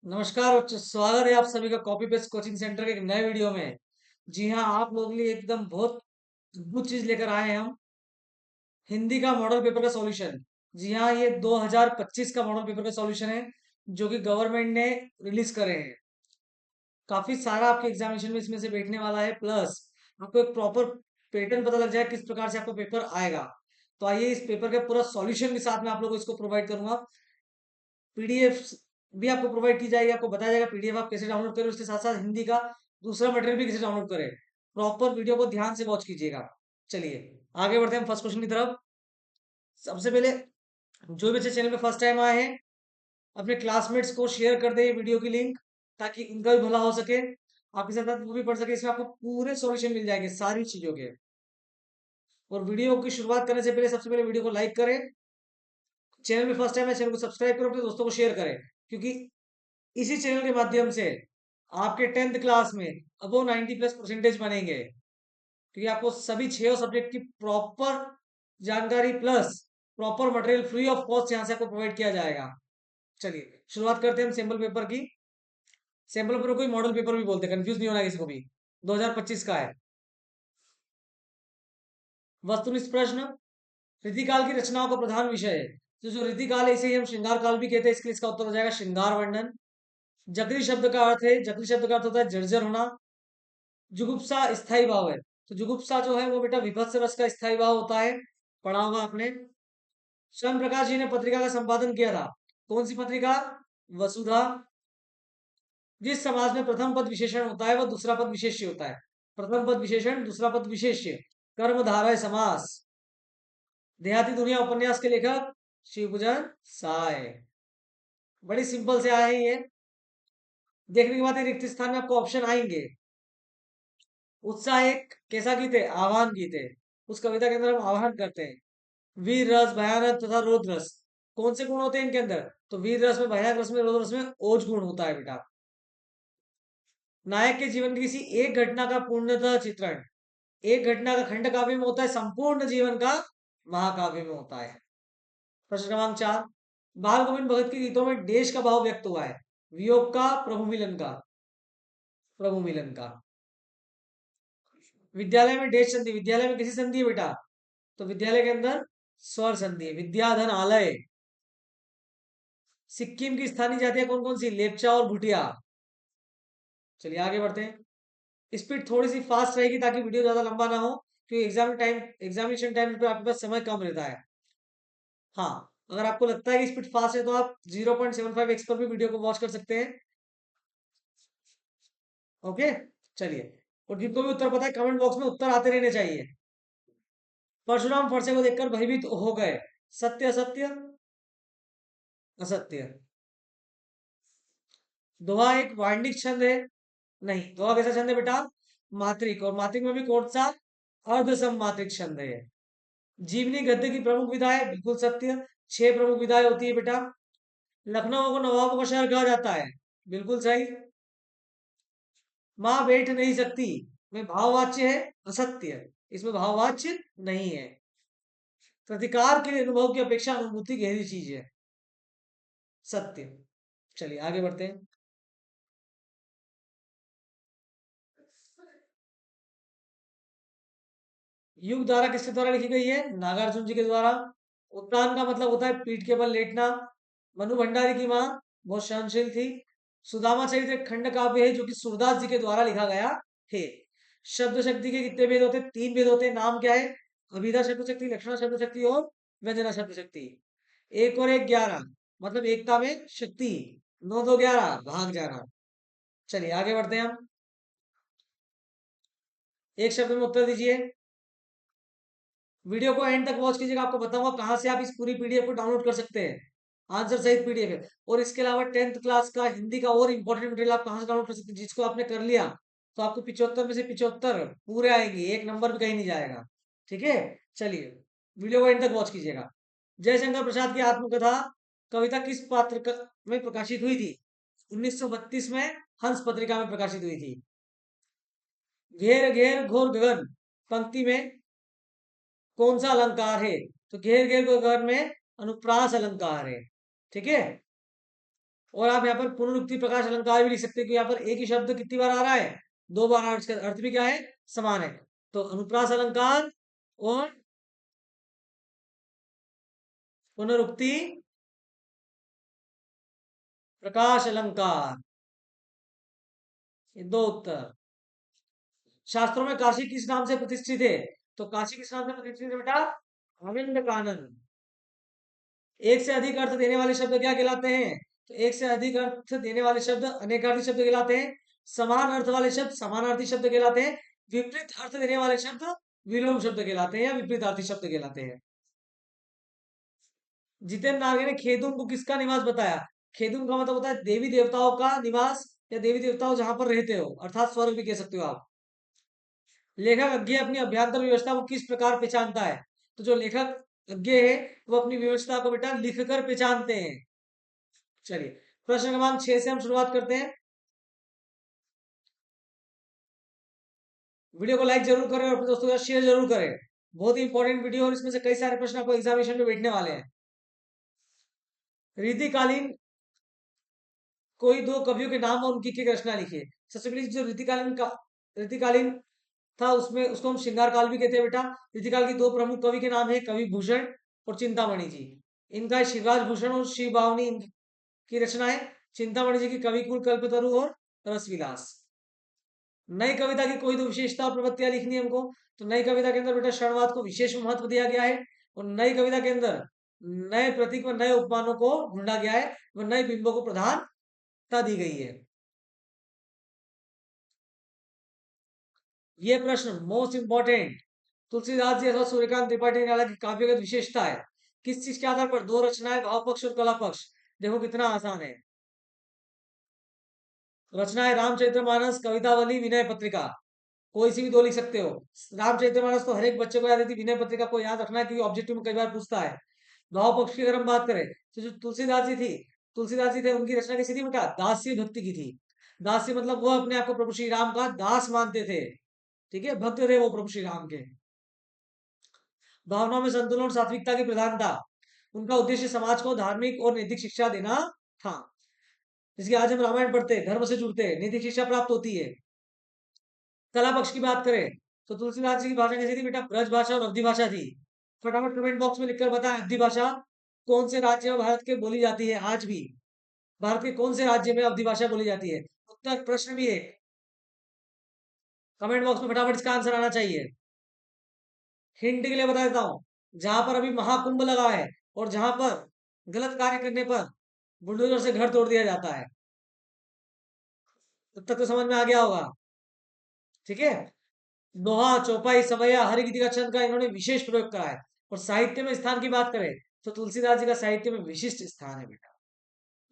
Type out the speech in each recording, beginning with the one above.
नमस्कार बच्चों, स्वागत है आप सभी का कॉपी पेस्ट कोचिंग सेंटर के एक नए वीडियो में। जी हाँ, आप लोगों के लिए एकदम बहुत अद्भुत चीज लेकर आए हैं हम। हिंदी का मॉडल पेपर का सॉल्यूशन। जी हाँ, ये 2025 का मॉडल पेपर का सॉल्यूशन है जो कि गवर्नमेंट ने रिलीज करे हैं। काफी सारा आपके एग्जामिनेशन में इसमें से बैठने वाला है, प्लस आपको एक प्रॉपर पैटर्न पता लग जाए किस प्रकार से आपका पेपर आएगा। तो आइए इस पेपर का पूरा सॉल्यूशन के साथ में आप लोगों को इसको प्रोवाइड करूंगा। पीडीएफ भी आपको प्रोवाइड की जाएगी, आपको बताया जाएगा पीडीएफ आप कैसे डाउनलोड करें, उसके साथ साथ हिंदी का दूसरा मटेरियल भी कैसे डाउनलोड करें। प्रॉपर वीडियो को ध्यान से वॉच कीजिएगा। चलिए आगे बढ़ते हैं फर्स्ट क्वेश्चन की तरफ। सबसे पहले जो बच्चे चैनल पे फर्स्ट टाइम आए हैं, अपने क्लासमेट्स को शेयर कर दे वीडियो की लिंक, ताकि उनका भी भला हो सके, आपके साथ साथ वो भी पढ़ सके। इसमें आपको पूरे सॉल्यूशन मिल जाएंगे सारी चीजों के। और वीडियो की शुरुआत करने से पहले सबसे पहले वीडियो को लाइक करें। चैनल में फर्स्ट टाइम है, चैनल को सब्सक्राइब करो, अपने दोस्तों को शेयर करें, क्योंकि इसी चैनल के माध्यम से आपके 10th क्लास में अबो 90+ परसेंटेज बनेंगे, क्योंकि आपको सभी 6 सब्जेक्ट की प्रॉपर जानकारी plus proper material free of cost यहाँ से आपको प्रोवाइड किया जाएगा। चलिए शुरुआत करते हैं हम सैम्पल पेपर की। सैम्पल पेपर को ही मॉडल पेपर भी बोलते हैं, कंफ्यूज नहीं होना किसी को भी। 2025 का है। वस्तुनिष्ठ प्रश्न। रीतिकाल की रचनाओं का प्रधान विषय है। तो जो रीतिकाल है इसे ही हम श्रृंगार काल भी कहते हैं, इसके लिए इसका उत्तर हो जाएगा श्रृंगार वर्णन। जगरी शब्द का अर्थ है, जगरी शब्द का अर्थ होता है जर्जर होना। जुगुप्सा स्थायी भाव है। तो जुगुप्सा जो है वो बेटा विभत्स रस का स्थायी भाव होता है, पढ़ा होगा आपने। स्वयं प्रकाश जी ने पत्रिका का संपादन किया था। कौन सी पत्रिका? वसुधा। जिस समाज में प्रथम पद विशेषण होता है वह दूसरा पद विशेष्य होता है। प्रथम पद विशेषण, दूसरा पद विशेष्य। कर्मधारय समास। देहाती दुनिया उपन्यास के लेखक शिवभूषण साय। बड़ी सिंपल से आए हैं ये। देखने के बाद ये रिक्त स्थान में आपको ऑप्शन आएंगे। उत्साह एक कैसा गीत है? आह्वान गीत है। उस कविता के अंदर हम आह्वान करते हैं। वीर रस, भयानक तथा रोध रस। कौन से गुण होते हैं इनके अंदर? तो वीर रस में, भयानक रस में, रोध रस में ओज गुण होता है बेटा। नायक के जीवन की किसी एक घटना का पूर्णतः चित्रण। एक घटना का खंड काव्य में होता है, संपूर्ण जीवन का महाकाव्य में होता है। प्रश्न क्रमांक 4। बाल गोविंद भगत के गीतों में देश का भाव व्यक्त हुआ है। वियोग का, प्रभु मिलन का? प्रभु मिलन का। विद्यालय में देश संधि, विद्यालय में किसी संधि है बेटा? तो विद्यालय के अंदर स्वर संधि है। विद्याधन आलय। सिक्किम की स्थानीय जातियां कौन कौन सी? लेपचा और भूटिया। चलिए आगे बढ़ते हैं। स्पीड थोड़ी सी फास्ट रहेगी ताकि वीडियो ज्यादा लंबा ना हो, क्योंकि एग्जामिनेशन टाइम पे आपके पास समय कम रहता है। हाँ, अगर आपको लगता है कि स्पीड फास्ट है तो आप 0.75x पर भी वीडियो को वॉच कर सकते हैं। ओके, चलिए। और जिनको भी उत्तर पता है कमेंट बॉक्स में उत्तर आते रहने चाहिए। परशुराम फरसे को देखकर भयभीत हो गए। सत्य असत्य? असत्य। दोहा एक वार्णिक छंद है? नहीं। दोहा कैसा छंद है बेटा? मात्रिक। और मात्रिक में भी कौन सा? अर्ध सममात्रिक छंद है। जीवनी गद्य की प्रमुख विधा है, बिल्कुल सत्य। 6 प्रमुख विधाएं होती है बेटा। लखनऊ को नवाबों का शहर कहा जाता है, बिल्कुल सही। माँ बैठ नहीं सकती में भाववाच्य है, असत्य। इसमें भाववाच्य नहीं है। प्रतिकार के अनुभव की अपेक्षा अनुभूति गहरी चीज है, सत्य। चलिए आगे बढ़ते हैं। युग धारा किसके द्वारा लिखी गई है? नागार्जुन जी के द्वारा। उत्तान का मतलब होता है पीठ के बल लेटना। मनु भंडारी की माँ बहुत सहनशील थी। सुदामा चरित्र एक खंड काव्य है जो कि सूरदास जी के द्वारा लिखा गया है। शब्द शक्ति के कितने भेद होते हैं? 3 भेद होते हैं। नाम क्या है? अभिधा शब्द शक्ति, लक्षणा शब्द शक्ति और व्यंजना शब्द शक्ति। एक और एक 11, मतलब एकता में शक्ति। 9 2 11 भाग जाना। चलिए आगे बढ़ते हैं हम। एक शब्द में उत्तर दीजिए। वीडियो को एंड तक वॉच कीजिएगा, आपको बताऊंगा कहां से आप इस पूरी पीडीएफ को डाउनलोड कर सकते हैं। आंसर सहित पीडीएफ है। और इसके अलावा 10th क्लास का हिंदी का और इंपॉर्टेंट मटेरियल आप कहां से डाउनलोड कर सकते हैं, जिसको आपने कर लिया तो आपको 75 में से 75 पूरे आएंगे, एक नंबर भी कहीं नहीं जाएगा। ठीक है, चलिए वीडियो को एंड तक वॉच कीजिएगा। जयशंकर प्रसाद की आत्मकथा कविता किस में प्रकाशित हुई थी? 1932 में हंस पत्रिका में प्रकाशित हुई थी। घेर घेर घोर गगन पंक्ति में कौन सा अलंकार है? तो घेर घेर को घर में अनुप्रास अलंकार है। ठीक है, और आप यहाँ पर पुनरुक्ति प्रकाश अलंकार भी लिख सकते हैं कि यहाँ पर एक ही शब्द कितनी बार आ रहा है, 2 बार, इसका अर्थ भी क्या है, समान है। तो अनुप्रास अलंकार और पुनरुक्ति प्रकाश अलंकार, ये 2 उत्तर। शास्त्रों में काशी किस नाम से प्रतिष्ठित है? तो काशी किस नाम से प्रतिष्ठित है बेटा? अविंद कानन। एक से अधिक अर्थ देने वाले शब्द क्या कहलाते हैं? तो एक से अधिक अर्थ देने वाले शब्द अनेकार्थी शब्द कहलाते हैं। समान अर्थ वाले शब्द समानार्थी शब्द कहलाते हैं। विपरीत अर्थ देने वाले शब्द विलोम शब्द कहलाते हैं या विपरीतार्थी शब्द कहलाते हैं। जितेंद्र नागे ने खेदुन को किसका निवास बताया? खेदुन का मतलब होता है देवी देवताओं का निवास या देवी देवताओं जहां पर रहते हो, अर्थात स्वर्ग भी कह सकते हो आप। लेखक अज्ञे अपनी अभ्यांतर व्यवस्था को किस प्रकार पहचानता है? तो जो लेखक अज्ञे है वो अपनी व्यवस्था को बेटा लिखकर पहचानते हैं। चलिए प्रश्न क्रमांक 6 से हम शुरुआत करते हैं। वीडियो को लाइक जरूर करें और अपने दोस्तों के साथ शेयर जरूर करें। बहुत ही इंपॉर्टेंट वीडियो और इसमें से कई सारे प्रश्न आपको एग्जामिनेशन में बैठने वाले हैं। रीतिकालीन कोई 2 कवियों के नाम और उनकी की रचना लिखिए। सबसे पहले जो रीतिकालीन था उसमें उसको हम श्रृंगार काल भी कहते हैं बेटा। रीतिकाल की 2 प्रमुख कवि के नाम है कवि भूषण और चिंतामणि जी। इनका शिवराज भूषण और शिव बावनी की रचना है। चिंतामणि जी की कविकुल कल्पतरु और रसविलास। नई कविता की कोई 2 विशेषता और प्रवृत्तियां लिखनी है हमको। तो नई कविता के अंदर बेटा क्षणवाद को विशेष महत्व दिया गया है और नई कविता के अंदर नए प्रतीक व नए उपमानों को ढूंढा गया है व नए बिंबों को प्रधानता दी गई है। ये प्रश्न मोस्ट इंपॉर्टेंट। तुलसीदास जी अथवा सूर्यकांत त्रिपाठी निराला की काव्यगत विशेषता है। किस चीज के आधार पर? 2 रचनाएं, भाव पक्ष और कला पक्ष। देखो कितना आसान है। रचनाएं रामचरितमानस, कवितावली, विनय पत्रिका। कोई सी भी 2 लिख सकते हो। रामचरितमानस तो हर एक बच्चे को याद रहती, विनय पत्रिका को याद रखना है क्योंकि ऑब्जेक्टिव में कई बार पूछता है। भाव पक्ष की अगर हम बात करें तो जो तुलसीदास जी थे उनकी रचना कैसी थी बेटा? दास्य भक्ति की थी। दास्य मतलब वो अपने आप को प्रभु श्री राम का दास मानते थे। ठीक है, भक्त थे वो प्रभु श्री राम के। भावनाओं में संतुलन और सात्विकता की प्रधानता। उनका उद्देश्य समाज को धार्मिक और नैतिक शिक्षा देना था। जिसकी आज हम रामायण पढ़ते हैं, धर्म से जुड़ते हैं, नैतिक शिक्षा प्राप्त होती है। कला पक्ष की बात करें तो तुलसीदास जी की भाषा कैसी थी बेटा? ब्रज भाषा और अवधी भाषा थी। फटाफट कमेंट बॉक्स में लिखकर बताएं अवधी भाषा कौन से राज्य में भारत के बोली जाती है आज भी? भारत के कौन से राज्य में अवधी भाषा बोली जाती है? उत्तर प्रश्न भी है, कमेंट बॉक्स में फटाफट इसका आंसर आना चाहिए। हिंट के लिए बता देता हूं, जहां पर अभी महाकुंभ लगा है और जहां पर गलत कार्य करने पर बुलडोजर से घर तोड़ दिया जाता है। तब तक तो समझ में आ गया होगा। ठीक है, दोहा, चौपाई, सवैया, हर गीति का छंद का इन्होंने विशेष प्रयोग करा है। और साहित्य में स्थान की बात करें तो तुलसीदास जी का साहित्य में विशिष्ट स्थान है बेटा।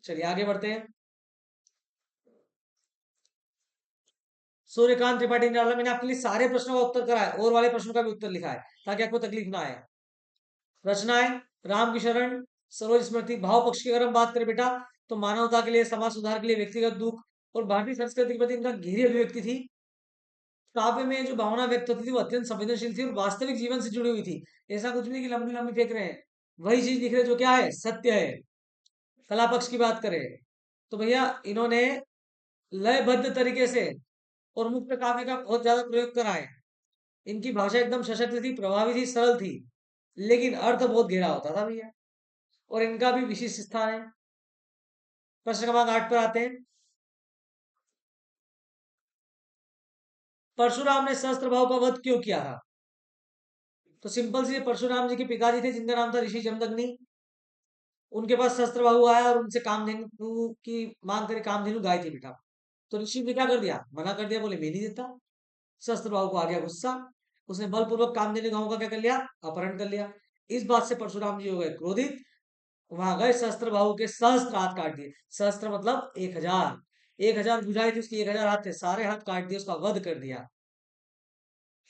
चलिए आगे बढ़ते हैं। सूर्यकांत त्रिपाठी निराला, मैंने आपके लिए सारे प्रश्नों का उत्तर करा है और वाले प्रश्नों का भी उत्तर लिखा है ताकि आपको तकलीफ ना आए। रचनाएं राम की शरण, सरोज स्मृति। भाव पक्ष की अगर हम बात करें बेटा तो मानवता के लिए, समाज सुधार के लिए, व्यक्तिगत दुख और भारतीय संस्कृति के प्रति इनका गहरी अभिव्यक्ति थी। काव्य में जो भावना व्यक्त होती थी वो अत्यंत संवेदनशील थी और वास्तविक जीवन से जुड़ी हुई थी। ऐसा कुछ नहीं कि लंबी लंबी फेंक रहे हैं, वही चीज लिख रहे जो क्या है, सत्य है। कला पक्ष की बात करें तो भैया इन्होंने लयबद्ध तरीके से और मुक्त काव्य का बहुत ज्यादा प्रयोग करा है। इनकी भाषा एकदम सशक्त थी, प्रभावी थी, सरल थी, लेकिन अर्थ बहुत गहरा होता था भैया। और इनका भी विशिष्ट स्थान है। प्रश्न क्रमांक 8 पर आते हैं। परशुराम ने सहस्त्र भाव का वध क्यों किया था? तो सिंपल सी, परशुराम जी के पिताजी थे जिनका नाम था ऋषि जमदग्नि। उनके पास शस्त्रबाहु आया और उनसे कामधेनु की मांग करे। कामधेनु गाय थी बेटा। तो ऋषि ने क्या कर दिया? मना कर दिया, बोले मैं नहीं देता। शस्त्रबाहु को आ गया गुस्सा, उसने बलपूर्वक कामधेनु गांव का क्या कर लिया? अपहरण कर लिया। इस बात से परशुराम जी हो गए क्रोधित, वहां गए, शस्त्रबाहु के सहस्त्र हाथ काट दिए। सहस्त्र मतलब 1000। 1000 बुझाई थी उसकी, 1000 हाथ थे, सारे हाथ काट दिए, उसका वध कर दिया।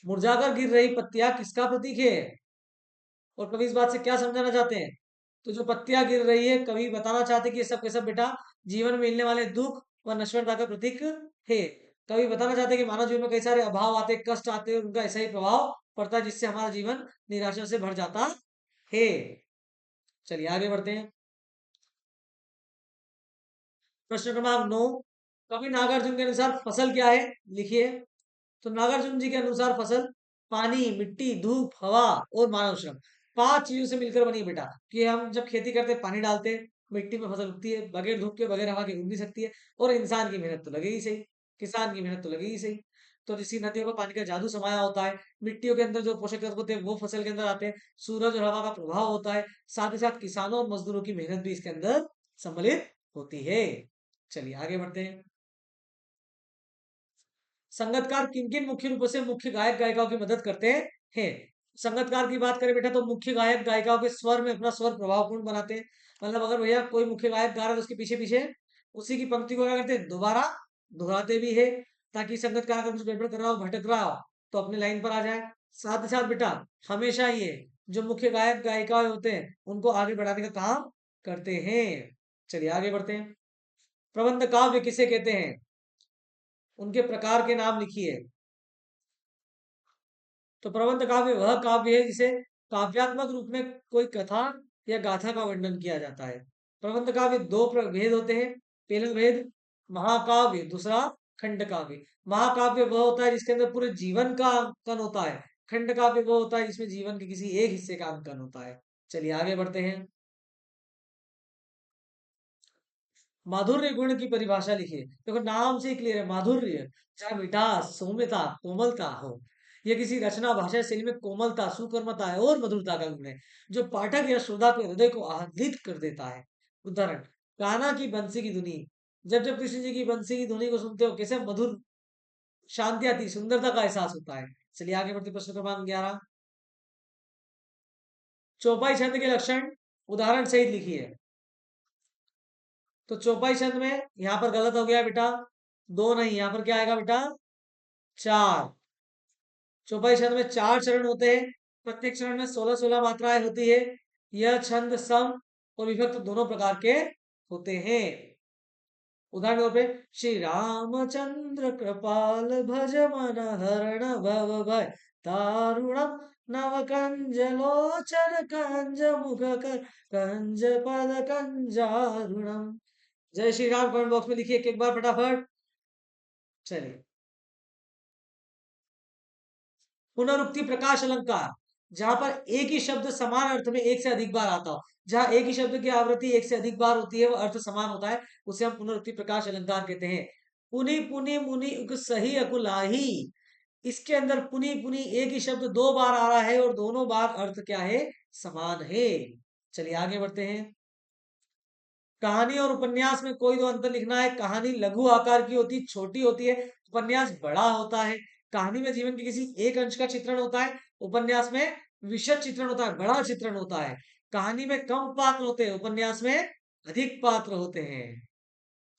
मुरझाकर गिर रही पत्तियां किसका प्रतीक है? और कवि इस बात से क्या समझाना चाहते हैं? तो जो पत्तियां गिर रही है, कवि बताना चाहते हैं कि ये सब के सब बेटा जीवन में मिलने वाले दुख व नश्वरता का प्रतीक है। कवि बताना चाहते हैं कि मानव जीवन में कई सारे अभाव आते, कष्ट आते, उनका ऐसा ही प्रभाव पड़ता है जिससे हमारा जीवन निराशा से भर जाता है। चलिए आगे बढ़ते हैं। प्रश्न क्रमांक 9, कवि नागार्जुन के अनुसार फसल क्या है, लिखिए। तो नागार्जुन जी के अनुसार फसल पानी, मिट्टी, धूप, हवा और मानव श्रम, 5 चीजों से मिलकर बनी है बेटा। कि हम जब खेती करते हैं, पानी डालते हैं, मिट्टी में फसल उगती है, बगैर धूप के बगैर हवा के उग नहीं सकती है, और इंसान की मेहनत तो लगेगी सही, किसान की मेहनत तो लगेगी सही। तो जिस नदियों में पानी का जादू समाया होता है, मिट्टियों के अंदर जो पोषक तत्व होते हैं वो फसल के अंदर आते हैं, सूरज और हवा का प्रभाव होता है, साथ ही साथ किसानों और मजदूरों की मेहनत भी इसके अंदर सम्मिलित होती है। चलिए आगे बढ़ते हैं। संगतकार किन किन मुख्य रूपों से मुख्य गायक गायिकाओं की मदद करते हैं। संगतकार की बात करें बेटा, तो मुख्य गायक गायिकाओं के स्वर में अपना स्वर प्रभावपूर्ण बनाते हैं। मतलब अगर भैया कोई मुख्य गायक गा रहा है तो उसके पीछे पीछे उसी की पंक्ति को क्या करते हैं, दोबारा दोहराते भी है, ताकि संगतकार अगर कुछ गड़बड़ कर रहा हो, भटक रहा हो, तो अपने लाइन पर आ जाए। साथ ही साथ बेटा हमेशा ये जो मुख्य गायक गायिकाएं होते हैं उनको आगे बढ़ाने का काम करते हैं। चलिए आगे बढ़ते हैं। प्रबंध काव्य किसे कहते हैं, उनके प्रकार के नाम लिखिए। तो प्रबंध काव्य वह काव्य है जिसे काव्यात्मक रूप में कोई कथा या गाथा का वर्णन किया जाता है। प्रबंध काव्य दो भेद होते हैं। पहला भेद महाकाव्य, दूसरा खंड काव्य। महाकाव्य वह होता है जिसके अंदर पूरे जीवन का अंकन होता है। खंड काव्य वो होता है जिसमें जीवन के किसी एक हिस्से का अंकन होता है। चलिए आगे बढ़ते हैं। माधुर्य गुण की परिभाषा लिखिए। देखो नाम से ही क्लियर है, माधुर्य जहाँ मिठास, सौम्यता, कोमलता हो। यह किसी रचना भाषा शैली में कोमलता, सुकर्मता है और मधुरता का गुण है, जो पाठक या श्रोता के हृदय को आह्लादित कर देता है। उदाहरण, कान्हा की बंसी की धुनी। जब जब कृष्ण जी की बंसी की धुनी को सुनते हो, कैसे मधुर शांति आती, सुंदरता का एहसास होता है। चलिए आगे बढ़ते, प्रश्न क्रमांक 11। चौपाई छंद के लक्षण उदाहरण सहित लिखिए। तो चौपाई छंद में यहां पर गलत हो गया बेटा, दो नहीं, यहां पर क्या आएगा बेटा, 4। चौपाई छंद में 4 चरण होते हैं। प्रत्येक चरण में 16-16 मात्राएं होती है। यह छंद सम और विभक्त दोनों प्रकार के होते हैं। उदाहरण के तौर पे, श्री रामचंद्र कृपाल भज मन हरण भव भय दारुणम नव कंज लोचन कंज मुख कर कंज पद कंजारुणम। जय श्री राम कमेंट बॉक्स में लिखिए एक बार फटाफट। चलिए, पुनरुक्ति प्रकाश अलंकार, जहां पर एक ही शब्द समान अर्थ में एक से अधिक बार आता हो। जहां एक ही शब्द की आवृत्ति एक से अधिक बार होती है, वो अर्थ समान होता है, उसे हम पुनरुक्ति प्रकाश अलंकार कहते हैं। पुनि पुनि मुनि उक सही अकुलाही, इसके अंदर पुनि पुनि एक ही शब्द 2 बार आ रहा है और दोनों बार अर्थ क्या है, समान है। चलिए आगे बढ़ते हैं। कहानी और उपन्यास में कोई दो अंतर लिखना है। कहानी लघु आकार की होती, छोटी होती है, उपन्यास बड़ा होता है। कहानी में जीवन के किसी एक अंश का चित्रण होता है, उपन्यास में विशद चित्रण होता है, बड़ा चित्रण होता है। कहानी में कम पात्र होते हैं, उपन्यास में अधिक पात्र होते हैं।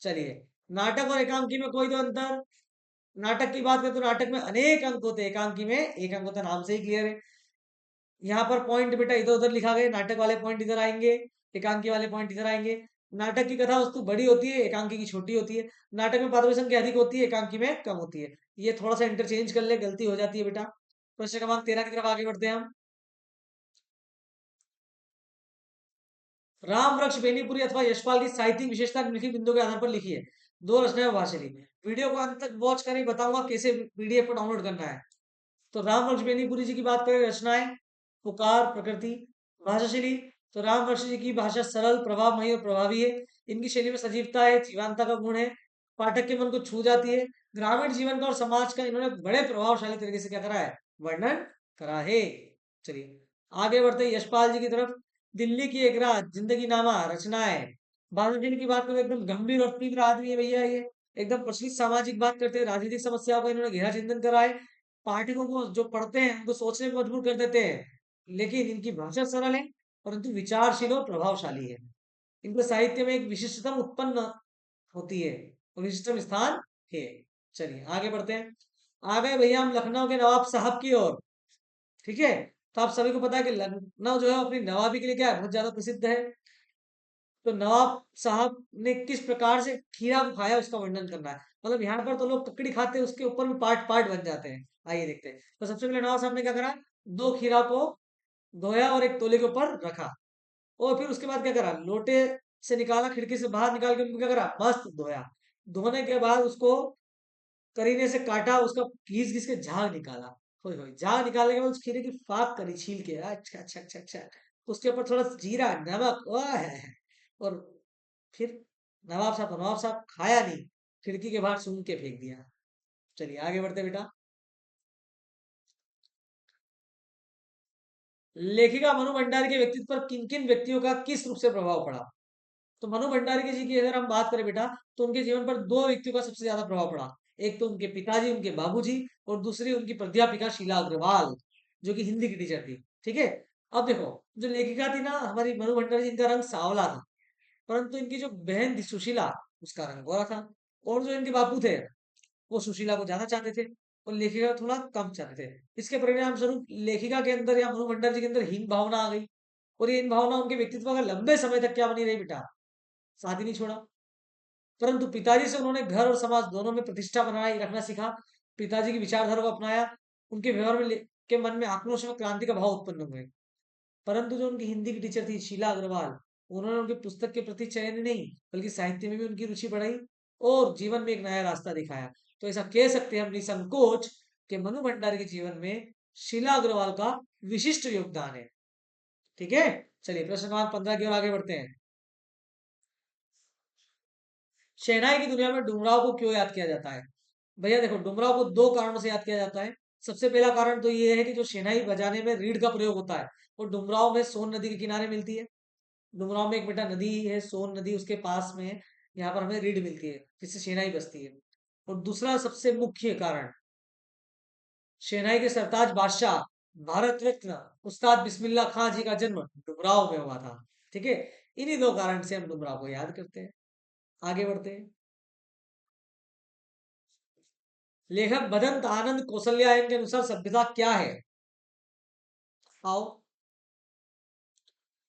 चलिए, नाटक और एकांकी में कोई दो अंतर। नाटक की बात करें तो नाटक में अनेक अंक होते हैं, एकांकी में एक अंक होता है, नाम से ही क्लियर है। यहाँ पर पॉइंट बेटा इधर उधर लिखा गया, नाटक वाले पॉइंट इधर आएंगे, एकांकी वाले पॉइंट इधर आएंगे। नाटक की कथा वस्तु बड़ी होती है, एकांकी की छोटी होती है। नाटक में पात्र संख्या अधिक होती है, एकांकी में कम होती है। ये थोड़ा सा इंटरचेंज कर ले, गलती हो जाती है बेटा। प्रश्न क्रमांक 13 की तरफ आगे बढ़ते हैं हम। राम वृक्ष बेनीपुरी अथवा यशपाल की साहित्यिक विशेषता निम्नलिखित बिंदुओं के आधार पर लिखी है। दो रचनाएं भाषा। वीडियो को अंत तक वॉच करें, बताऊंगा कैसे पीडीएफ को डाउनलोड करना है। तो राम वृक्ष बेनीपुरी जी की बात करें, रचनाएं पुकार, प्रकृति, भाषाशैली। तो राम वृक्ष जी की भाषा सरल, प्रभावमयी और प्रभावी है। इनकी शैली में सजीवता है, जीवंतता का गुण है, पाठक के मन को छू जाती है। ग्रामीण जीवन का और समाज का इन्होंने बड़े प्रभावशाली तरीके से क्या करा है, वर्णन करा है। चलिए आगे बढ़ते हैं यशपाल जी की तरफ। दिल्ली की एक रात, जिंदगी नामा, रचनाएं। भाषाशैली की बात करें, एकदम गंभीर और तीव्र आदमी है भैया ये। एकदम प्रचलित सामाजिक बात करते हैं, राजनीतिक समस्याओं का इन्होंने गहरा चिंतन करा है। पाठकों को जो पढ़ते हैं उनको सोचने पर मजबूर कर देते हैं। लेकिन इनकी भाषा सरल है, परंतु विचारशील और प्रभावशाली है। इनके साहित्य में एक विशिष्टता उत्पन्न होती है और विशिष्टतम स्थान है। चलिए आगे बढ़ते हैं। आ गए भैया हम लखनऊ के नवाब साहब की ओर। ठीक है, तो आप सभी को पता है कि लखनऊ जो है अपनी नवाबी के लिए क्या है, बहुत ज्यादा प्रसिद्ध है। तो नवाब साहब ने किस प्रकार से खीरा को खाया उसका वर्णन करना है। मतलब यहाँ पर तो लोग ककड़ी खाते हैं, उसके ऊपर भी पार्ट पार्ट बन जाते हैं। आइए देखते हैं। तो सबसे पहले नवाब साहब ने क्या करा, 2 खीरा को धोया और एक तोले के ऊपर रखा, और फिर उसके बाद क्या करा, लोटे से निकाला, खिड़की से बाहर निकाल के उनको क्या करा, मस्त धोया। धोने के बाद उसको करीने से काटा, उसका घिस घिस के झाग निकाला। होय होय, झाग निकालने के बाद उस खीरे की फाक करी छील के, अच्छा अच्छा अच्छा अच्छा। उसके ऊपर थोड़ा सा जीरा, नमक, ओह है। और फिर नवाब साहब खाया नहीं, खिड़की के बाहर सूंघ के फेंक दिया। चलिए आगे बढ़ते बेटा। लेखिका मनु भंडारी के व्यक्तित्व पर किन किन व्यक्तियों का किस रूप से प्रभाव पड़ा? तो मनु भंडारी जी की अगर हम बात करें बेटा, तो उनके जीवन पर दो व्यक्तियों का सबसे ज्यादा प्रभाव पड़ा। एक तो उनके पिताजी, उनके बाबूजी, और दूसरी उनकी प्राध्यापिका शीला अग्रवाल, जो कि हिंदी की टीचर थी। ठीक है। अब देखो, जो लेखिका थी ना हमारी मनु भंडारी जी, इनका रंग सांवला था, परंतु इनकी जो बहन थी सुशीला, उसका रंग गोरा था। और जो इनके बापू थे, वो सुशीला को ज्यादा चाहते थे, और लेखिका को थोड़ा कम चाहते थे। इसके परिणाम स्वरूप लेखिका के अंदर या मनु भंडारी जी के अंदर हीन भावना आ गई, और ये इन भावना उनके व्यक्तित्व का लंबे समय तक क्या बनी रही बेटा, साथ ही नहीं छोड़ा। परंतु पिताजी से उन्होंने घर और समाज दोनों में प्रतिष्ठा बनाए रखना सीखा। पिताजी की विचारधारा को अपनाया। उनके व्यवहार में के मन में आक्रोश और क्रांति का भाव उत्पन्न हुए। परंतु जो उनकी हिंदी की टीचर थी शीला अग्रवाल, उन्होंने उनके पुस्तक के प्रति चयन ही नहीं, बल्कि साहित्य में भी उनकी रुचि बढ़ाई, और जीवन में एक नया रास्ता दिखाया। तो ऐसा कह सकते हैं हम निसंकोच कि मनु भंडारी के जीवन में शीला अग्रवाल का विशिष्ट योगदान है। ठीक है। चलिए प्रश्न क्रमांक 15 की ओर आगे बढ़ते हैं। शहनाई की दुनिया में डुमराव को क्यों याद किया जाता है? भैया देखो, डुमराव को दो कारणों से याद किया जाता है। सबसे पहला कारण तो ये है कि जो शहनाई बजाने में रीड का प्रयोग होता है, वो डुमराव में सोन नदी के किनारे मिलती है। डुमराव में एक बेटा नदी है सोन नदी, उसके पास में यहाँ पर हमें रीड मिलती है, जिससे शहनाई बजती है। और दूसरा सबसे मुख्य कारण, शहनाई के सरताज बादशाह भारत रत्न उस्ताद बिस्मिल्लाह खां जी का जन्म डुमराव में हुआ था। ठीक है। इन्हीं दो कारण से हम डुमराव को याद करते हैं। आगे बढ़ते हैं। लेखक भदंत आनंद कौशल्यायन के अनुसार सभ्यता क्या है? आओ।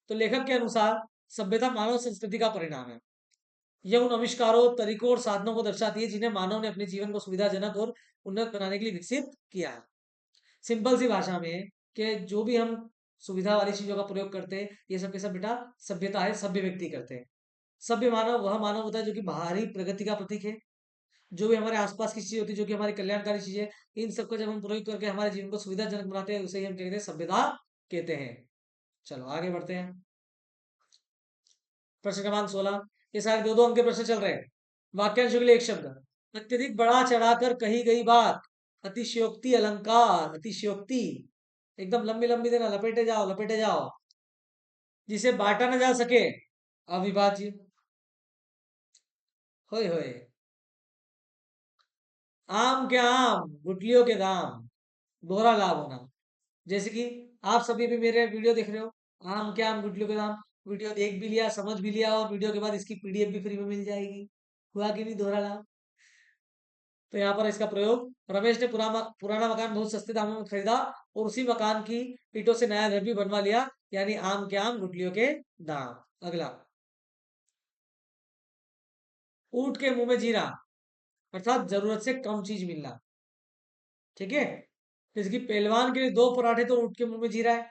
तो लेखक के अनुसार सभ्यता मानव संस्कृति का परिणाम है। यह उन आविष्कारों, तरीकों और साधनों को दर्शाती है जिन्हें मानव ने अपने जीवन को सुविधाजनक और उन्नत बनाने के लिए विकसित किया है। सिंपल सी भाषा में, कि जो भी हम सुविधा वाली चीजों का प्रयोग करते हैं, ये सब के सब बेटा सभ्यता है, सभ्य व्यक्ति करते हैं। सभ्य मानव वह मानव होता है जो कि बाहरी प्रगति का प्रतीक है। जो भी हमारे आसपास की चीज होती है, जो कि हमारी कल्याणकारी चीज है, इन सबको जब हम प्रयोग करके हमारे जीवन को सुविधाजनक बनाते हैं, उसे ही हम कहते हैं सभ्यता कहते हैं। चलो आगे बढ़ते हैं। प्रश्न क्रमांक 16। ये सारे दो दो अंक के प्रश्न चल रहे हैं। वाक्यांशों के लिए एक शब्द। अत्यधिक बढ़ा चढ़ाकर कही गई बात, अतिशयोक्ति, अलंकार, अतिशयोक्ति, एकदम लंबी लंबी देना, लपेटे जाओ लपेटे जाओ, जिसे बांटा ना जा सके, अविभाज्य। होय होय। आम के आम गुठलियों के दाम, दोहरा लाभ होना। जैसे कि आप सभी भी मेरे वीडियो देख रहे हो, आम के आम गुठलियों के दाम, वीडियो देख भी लिया, समझ भी लिया, और वीडियो के बाद इसकी पीडीएफ भी फ्री में मिल जाएगी। हुआ कि नहीं दोहरा लाभ? तो यहाँ पर इसका प्रयोग, रमेश ने पुराना मकान बहुत सस्ते दामों में खरीदा, और उसी मकान की ईंटों से नया घर भी बनवा लिया, यानी आम के आम गुठलियों के दाम। अगला, ऊंट के मुंह में जीरा, अर्थात जरूरत से कम चीज मिलना। ठीक है। जैसे कि पहलवान के लिए दो पराठे तो ऊंट के मुंह में जीरा है,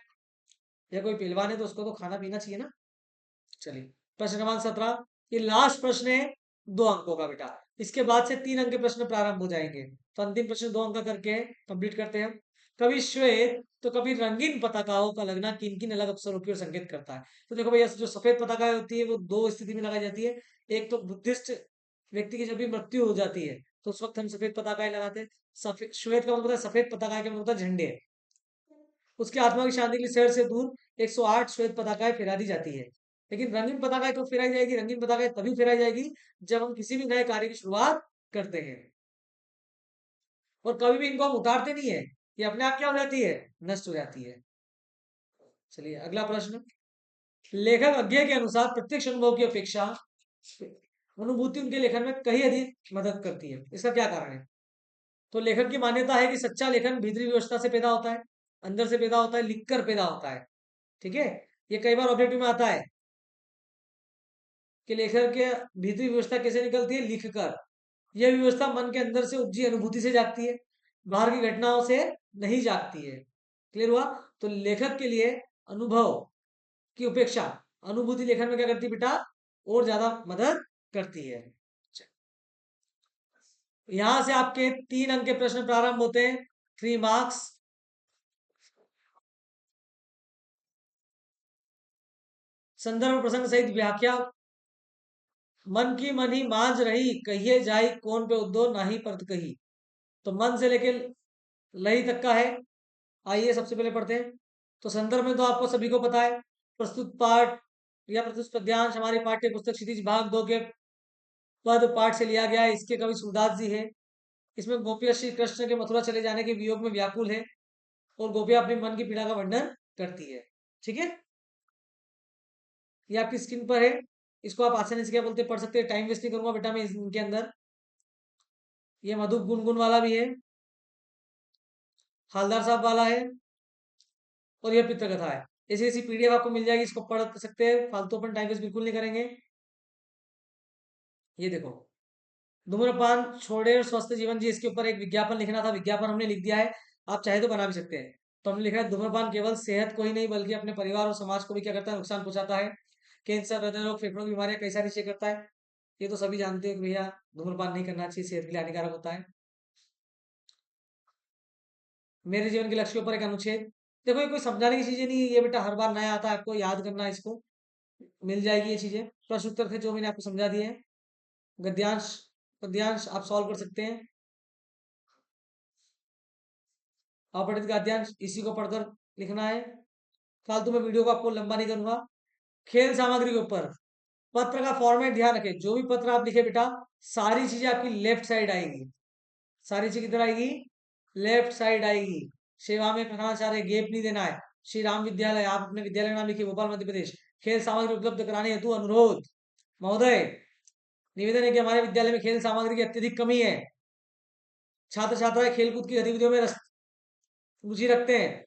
या कोई पहलवान है तो उसको तो खाना पीना चाहिए ना। चलिए प्रश्न क्रमांक 17। ये लास्ट प्रश्न है, दो अंकों का बेटा। इसके बाद से 3 अंक के प्रश्न प्रारंभ हो जाएंगे। तो अंतिम प्रश्न 2 अंक का करके कंप्लीट करते हैं। कभी श्वेत तो कभी रंगीन पताकाओं का लगना किन किन अलग अवसरों की ओर संकेत करता है? तो देखो भैया, जो सफेद पताका होती है वो दो स्थिति में लगाई जाती है। एक तो बुद्धिस्ट व्यक्ति की जब भी मृत्यु हो जाती है, तो उस वक्त हम सफेद पताका लगाते हैं। सफेद श्वेत का मतलब होता है, सफेद पताका का मतलब होता है झंडे। उसकी आत्मा की शांति के लिए शहर से दूर 108 श्वेत पताकाएं फहरा दी जाती है। लेकिन रंगीन पताकाएं कब फहराई जाएगी? रंगीन पताकाएं तभी फहराई जाएगी जब हम किसी भी नए कार्य की शुरुआत करते हैं। और कभी भी इनको हम उतारते नहीं है, ये अपने आप क्या हो जाती है, नष्ट हो जाती है। चलिए अगला प्रश्न। लेखक अज्ञे के अनुसार प्रत्यक्ष अनुभव की अपेक्षा अनुभूति उनके लेखन में कहीं अधिक मदद करती है। इसका क्या कारण है? तो लेखक की मान्यता है कि सच्चा लेखन भीतरी व्यवस्था से पैदा होता है, अंदर से पैदा होता है, लिखकर पैदा होता है। ठीक है। ये कई बार ऑब्जेक्टिव में आता है कि लेखक के भीतरी व्यवस्था कैसे निकलती है, लिखकर। यह व्यवस्था मन के अंदर से उपजी अनुभूति से जागती है, बाहर की घटनाओं से नहीं जागती है। क्लियर हुआ? तो लेखक के लिए अनुभव की उपेक्षा अनुभूति लेखन में क्या करती है बेटा, और ज्यादा मदद करती है। यहां से आपके 3 अंक के प्रश्न प्रारंभ होते हैं, 3 मार्क्स। संदर्भ प्रसंग सहित व्याख्या। मन की मन ही मांझ रही, कहिए जाई कौन पे उद्दो नाही परत कही। तो मन से लेके लही तक का है। आइए सबसे पहले पढ़ते हैं। तो संदर्भ में तो आपको सभी को पता है, प्रस्तुत पाठ या प्रस्तुत पद्यांश हमारी पाठ्य पुस्तक क्षितिज भाग 2 के पद पाठ से लिया गया है। इसके कवि सूरदास जी है। इसमें गोपियां श्री कृष्ण के मथुरा चले जाने के वियोग में व्याकुल है और गोपियां अपने मन की पीड़ा का वर्णन करती है। ठीक है, ये आपकी स्क्रीन पर है। इसको आप आसानी से क्या बोलते पढ़ सकते हैं, टाइम वेस्ट नहीं करूंगा बेटा मैं इनके अंदर। ये मधु गुनगुन वाला भी है, हालदार साहब वाला है, और यह पितृकथा है। ऐसी ऐसी पीडीएफ आपको मिल जाएगी, इसको पढ़ सकते हैं, फालतू अपन टाइम वेस्ट बिल्कुल नहीं करेंगे। ये देखो, धूम्रपान छोड़े और स्वस्थ जीवन जी, इसके ऊपर एक विज्ञापन लिखना था, विज्ञापन हमने लिख दिया है। आप चाहे तो बना भी सकते हैं। तो हमने लिखा है, धूम्रपान केवल सेहत को ही नहीं बल्कि अपने परिवार और समाज को भी क्या करता है, नुकसान पहुंचाता है। कैंसर, हृदय रोग, फेफड़ों की बीमारियां, कई सारी चीजें करता है। ये तो सभी जानते हैं कि भैया धूम्रपान नहीं करना चाहिए, सेहत के लिए हानिकारक होता है। मेरे जीवन के लक्ष्य के ऊपर एक अनुच्छेद। देखो ये कोई समझाने की चीजें नहीं है, ये बेटा हर बार नया आता है, आपको याद करना है इसको। मिल जाएगी ये चीजें, प्रश्न उत्तर थे जो मैंने आपको समझा दिए हैं। गद्यांश पद्यांश आप सॉल्व कर सकते हैं। अपठित गद्यांश इसी को पढ़कर लिखना है। फालतू में वीडियो को आपको लंबा नहीं करूंगा। खेल सामग्री के ऊपर पत्र का फॉर्मेट ध्यान रखें, जो भी पत्र आप लिखे बेटा सारी चीजें आपकी लेफ्ट साइड आएगी। सारी चीज किधर आएगी, लेफ्ट साइड आएगी। सेवा में प्रधानाचार्य गैप नहीं देना है। श्री राम विद्यालय, आप अपने विद्यालय का नाम लिखिए, भोपाल मध्य प्रदेश। खेल सामग्री उपलब्ध कराने हेतु अनुरोध। महोदय, निवेदन है कि हमारे विद्यालय में खेल सामग्री की अत्यधिक कमी है। छात्र छात्राएं खेलकूद की गतिविधियों में रुचि रखते हैं,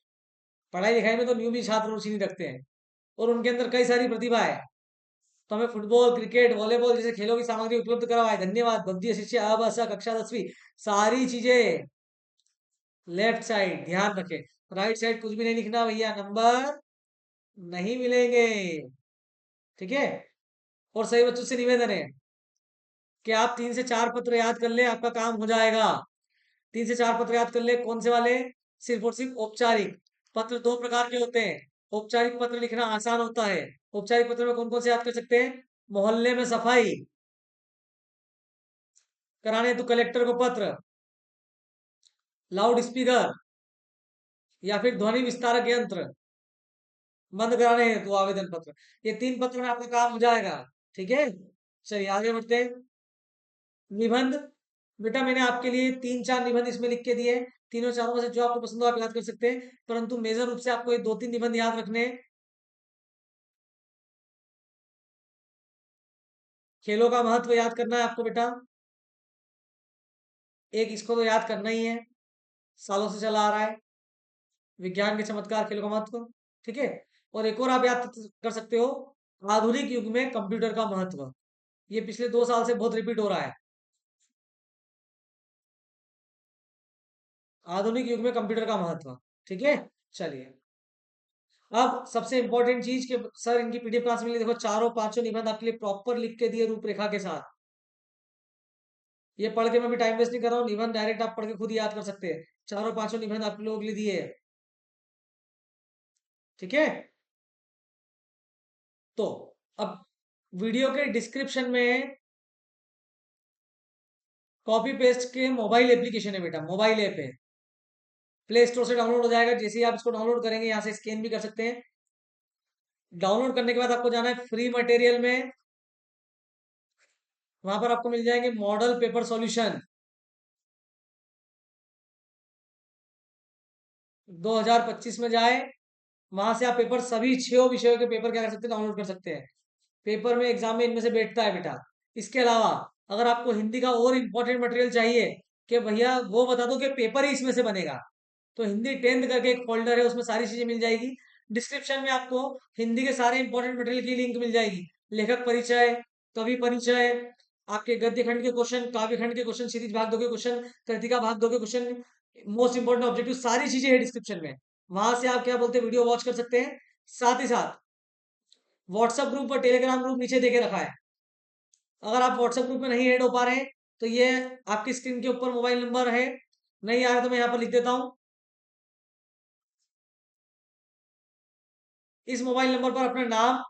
पढ़ाई लिखाई में तो न्यू भी छात्र रुचि नहीं रखते हैं, और उनके अंदर कई सारी प्रतिभा है। तो हमें फुटबॉल, क्रिकेट, वॉलीबॉल जैसे खेलों की सामग्री उपलब्ध करवाए, धन्यवाद। भक्ति शिक्षा अब कक्षा 10वीं, सारी चीजें लेफ्ट साइड ध्यान रखें। राइट साइड कुछ भी नहीं लिखना भैया, नंबर नहीं मिलेंगे। ठीक है, और सही बच्चों से निवेदन है कि आप 3 से 4 पत्र याद कर ले, आपका काम हो जाएगा। 3 से 4 पत्र याद कर ले। कौन से वाले, सिर्फ और सिर्फ औपचारिक पत्र। 2 प्रकार के होते हैं। औपचारिक पत्र लिखना आसान होता है। औपचारिक पत्र में कौन कौन से याद कर सकते हैं, मोहल्ले में सफाई कराने हेतु कलेक्टर को पत्र, लाउड स्पीकर या फिर ध्वनि विस्तारक यंत्र बंद कराने हेतु आवेदन पत्र। ये 3 पत्र में आपका काम हो जाएगा। ठीक है, चलिए आगे बढ़ते हैं। निबंध, बेटा मैंने आपके लिए 3-4 निबंध इसमें लिख के दिए हैं। तीनों चारों में से जो आपको पसंद हो आप याद कर सकते हैं, परंतु मेजर रूप से आपको ये 2-3 निबंध याद रखने हैं। खेलों का महत्व याद करना है आपको बेटा, एक इसको तो याद करना ही है, सालों से चला आ रहा है। विज्ञान के चमत्कार, खेलों का महत्व। ठीक है, और एक और आप याद कर सकते हो, आधुनिक युग में कंप्यूटर का महत्व। ये पिछले 2 साल से बहुत रिपीट हो रहा है। आधुनिक युग में कंप्यूटर का महत्व। ठीक है, चलिए अब सबसे इंपॉर्टेंट चीज के सर इनकी पीडीएफ क्लास में देखो, चारों पांचों निबंध आपके लिए प्रॉपर लिख के दिए रूपरेखा के साथ। ये पढ़ के मैं भी टाइम वेस्ट नहीं कर रहा हूँ, निबंध डायरेक्ट आप पढ़ के खुद याद कर सकते हैं। चारों पांचों निबंध आप लोगों के लिए दिए हैं। ठीक है, तो अब वीडियो के डिस्क्रिप्शन में कॉपी पेस्ट के मोबाइल एप्लीकेशन है बेटा, मोबाइल ऐप है, प्ले स्टोर से डाउनलोड हो जाएगा। जैसे ही आप इसको डाउनलोड करेंगे, यहाँ से स्कैन भी कर सकते हैं। डाउनलोड करने के बाद आपको जाना है फ्री मटेरियल में, वहां पर आपको मिल जाएंगे मॉडल पेपर सॉल्यूशन 2025 में जाए, वहां से आप पेपर सभी 6 विषयों के पेपर क्या कर सकते हैं, डाउनलोड कर सकते हैं। पेपर में एग्जाम में इनमें से बैठता है बेटा। इसके अलावा अगर आपको हिंदी का और इम्पोर्टेंट मटेरियल चाहिए कि भैया वो बता दो कि पेपर ही इसमें से बनेगा, तो हिंदी 10th करके एक फोल्डर है, उसमें सारी चीजें मिल जाएगी। डिस्क्रिप्शन में आपको हिंदी के सारे इंपॉर्टेंट मटेरियल की लिंक मिल जाएगी। लेखक परिचय, कवि परिचय, आपके गद्य खंड के क्वेश्चन, काव्य खंड के क्वेश्चन, सीरीज भाग 2 के क्वेश्चन, कृतिका भाग 2 के क्वेश्चन, मोस्ट इंपोर्टेंट ऑब्जेक्टिव, सारी चीजें है डिस्क्रिप्शन में। वहां से आप क्या बोलते हैं, वीडियो वॉच कर सकते हैं। साथ ही साथ व्हाट्सएप ग्रुप और टेलीग्राम ग्रुप नीचे देके रखा है, अगर आप व्हाट्सएप ग्रुप में नहीं ऐड हो पा रहे हैं तो ये आपकी स्क्रीन के ऊपर मोबाइल नंबर है, नहीं आ रहा तो मैं यहाँ पर लिख देता हूँ। इस मोबाइल नंबर पर अपना नाम,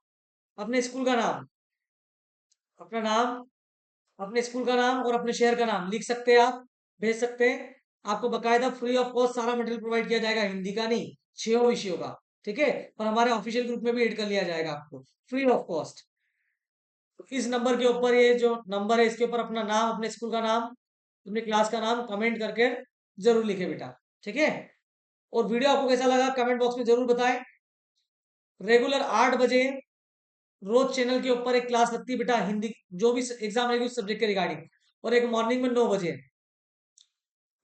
अपने स्कूल का नाम, अपना नाम, अपने स्कूल का नाम और अपने शहर का नाम लिख सकते हैं, आप भेज सकते हैं। आपको बकायदा फ्री ऑफ कॉस्ट सारा मटेरियल प्रोवाइड किया जाएगा, हिंदी का नहीं, 6 विषयों का, ठीक है। और हमारे ऑफिशियल ग्रुप में भी ऐड कर लिया जाएगा आपको फ्री ऑफ कॉस्ट। तो इस नंबर के ऊपर, ये जो नंबर है इसके ऊपर अपना नाम, अपने स्कूल का नाम, अपने क्लास का नाम कमेंट करके जरूर लिखे बेटा, ठीक है। और वीडियो आपको कैसा लगा कमेंट बॉक्स में जरूर बताएं। रेगुलर 8 बजे रोज चैनल के ऊपर एक क्लास लगती है बेटा, हिंदी जो भी एग्जाम रहेगी उस सब्जेक्ट के रिगार्डिंग, और एक मॉर्निंग में 9 बजे।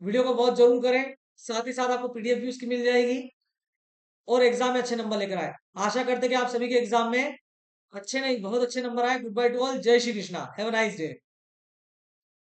वीडियो को बहुत जरूर करें, साथ ही साथ आपको पीडीएफ भी उसकी मिल जाएगी, और एग्जाम में अच्छे नंबर लेकर आए। आशा करते हैं कि आप सभी के एग्जाम में अच्छे नहीं बहुत अच्छे नंबर आए। गुड बाय टू ऑल, जय Shri Krishna, have a nice day.